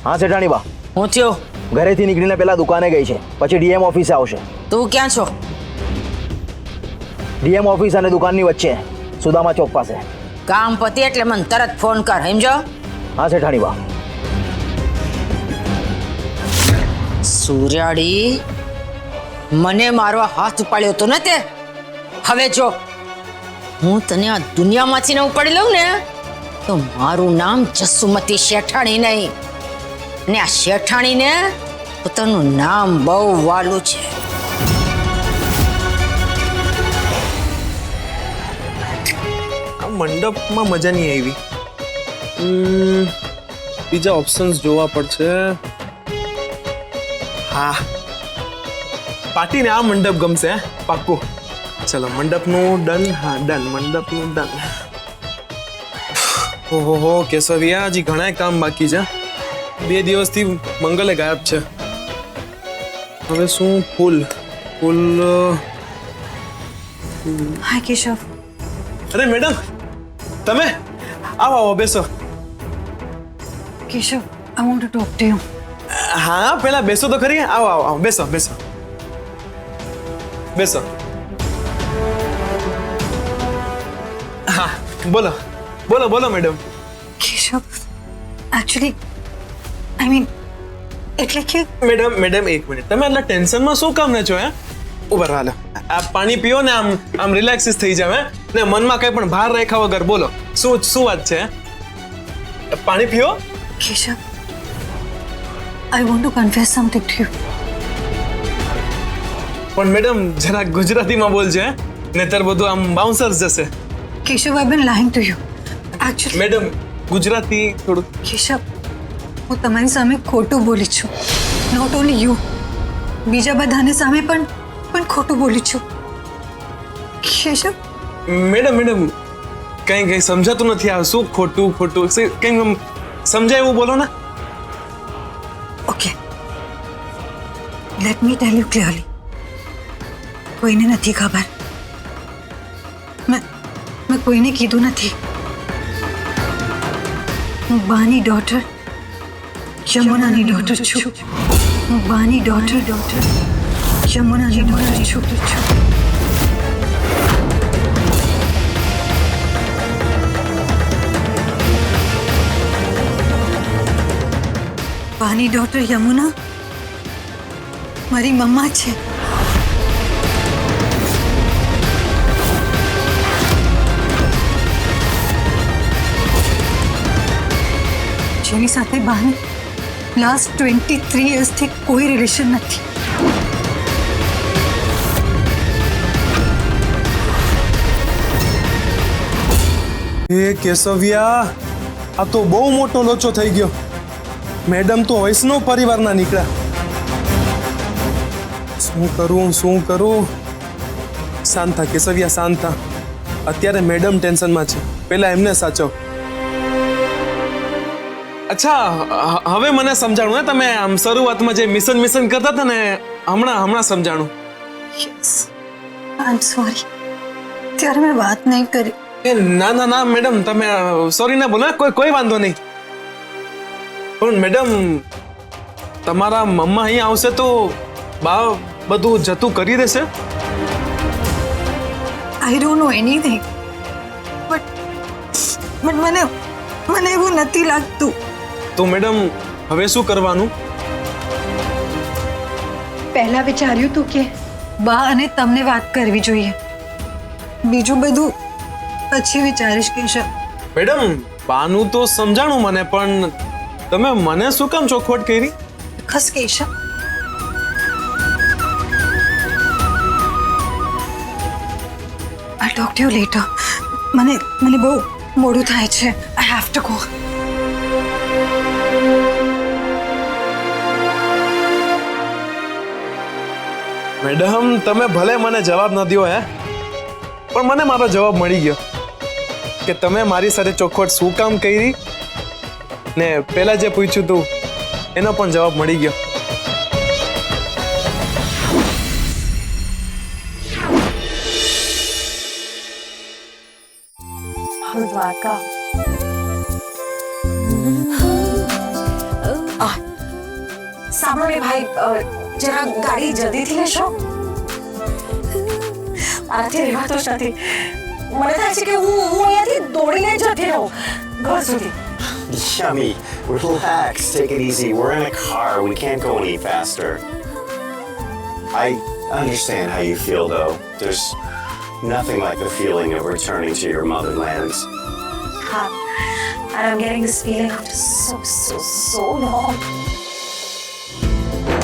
હા સેઠાણી બા, હું થયો? ઘરેથી નીકળીને પેલા દુકાને ગઈ છે, પછી ડીએમ ઓફિસે આવશે. તું ક્યાં છો? ડીએમ ઓફિસ અને દુકાનની વચ્ચે સુદામા ચોક પાસે. કામ પતી એટલે મને તરત ફોન કર, સમજો? હા સેઠાણી બા. સૂર્યાડી, મને મારો હાથ ઉપાડ્યો તો ને તે. હવે જો હું તને આ દુનિયામાંથી ને ઉપાડી લઉં ને તો મારું નામ જસુમતી શેઠાણી નહીં. ને આ શેઠાણીને પોતાનું નામ બહુ વાલું છે. આ મંડપમાં મજા નહીં આવી. બીજા ઓપ્શન્સ જોવા પડશે. હા, પાર્ટીને આ મંડપ ગમશે. પાક્કું. ચલો મંડપનું ડન. હા ડન, મંડપનું ડન. ઓહો કેશવિયા, હજી ઘણા કામ બાકી છે. 2 દિવસથી મંગલે ગાયબ છે. હવે શું? ફૂલ. હાય કેશવ. અરે મેડમ, તમે આવો બેસો. Keshav, I want to talk to you. હા, પેલા બેસો તો ખરી. આવો બેસો. હા, બોલો madam. Keshav, actually, I mean, એટલે કે મેડમ એક મિનિટ. તમે આટલા ટેન્શનમાં શું કામ ને છો? ઉભા રહો. આ પાણી પીઓ ને આમ રિલેક્સિસ થઈ જાવ. ને મનમાં કઈ પણ ભાર રાખ્યા વગર બોલો. શું વાત છે? પાણી પીઓ. Keshav, I want to confess something to you. પણ મેડમ જરા ગુજરાતીમાં બોલજો, નહીતર બધું આમ બાઉન્સર્સ જશે. Keshav, I've been lying to you. Actually, madam Gujarati થોડું. કેશવ, હું તમારી સામે ખોટું બોલી છું. નોટ ઓનલી યુ, બીજા બધાને સામે પણ ખોટું બોલી છું. કેશવ, મેડમ કઈ સમજાતું નથી. આ શું ખોટું કઈ સમજાય એવું બોલો ને. okay, let me tell you clearly. કોઈને નથી ખબર. મેં કોઈને કીધું નથી. હું બાની ડોટર યમુનાની ડોટર છું. યમુનાની ડોટર છું. બાની ડોટર યમુના મારી મમ્મા છે. જેની સાથે બાને લાસ્ટ 23 યર્સથી કોઈ રિલેશન નથી. એ કેશવિયા, આ તો બહુ મોટો લોચો થઈ ગયો. મેડમ તો વૈષ્ણવ પરિવારના નીકળ્યા. શું કરું? શાંત થા કેશવિયા, શાંત થા. અત્યારે મેડમ ટેન્શનમાં છે. પહેલા એમને સાચવ. અચ્છા, હવે મને સમજાણું ને તમે આમ શરૂઆતમાં જે મિશન કરતા હતા ને, હમણાં સમજાણું. Yes, I am sorry. ત્યારે મેં વાત નહીં કરી. એ ના મેડમ, તમે સોરી ના બોલો. કોઈ વાંધો નહીં. પણ મેડમ, તમારા મમ્મા અહીં આવશે તો બા બધું જતું કરી દેશે? I don't know anything, but મને એવું નથી લાગતું. તો મેડમ હવે શું કરવાનું? પહેલા વિચાર્યું તું કે બા અને તમને વાત કરવી જોઈએ. બીજું બધું પછી વિચારીશ કેશવ. મેડમ, બાનું તો સમજાણું મને, પણ તમે મને શું કામ ચોખવટ કરી? ખસ Keshav, I'll talk to you later. મને બહુ મોડું થાય છે. I have to go. Madam, તમે ભલે મને જવાબ ન દ્યો પણ મને મારો જવાબ મળી ગયો કે તમે મારી સાથે ચોખવટ શું કામ કરી, ને પહેલા જે પૂછ્યું તું એનો પણ જવાબ મળી ગયો. દ્વારકા. સાંભળો ને ભાઈ જરા ગાડી જલ્દીથી લેશો મારાથી રહેવાતો જ નથી મને થાય છે કે હું અહીંયાથી દોડીને જતી રહું ઘર સુધી Yummy, relax, take it easy. We're in a car. We can't go any faster. I understand how you feel, though. There's nothing like the feeling of returning to your motherlands. and I'm getting this feeling after so long.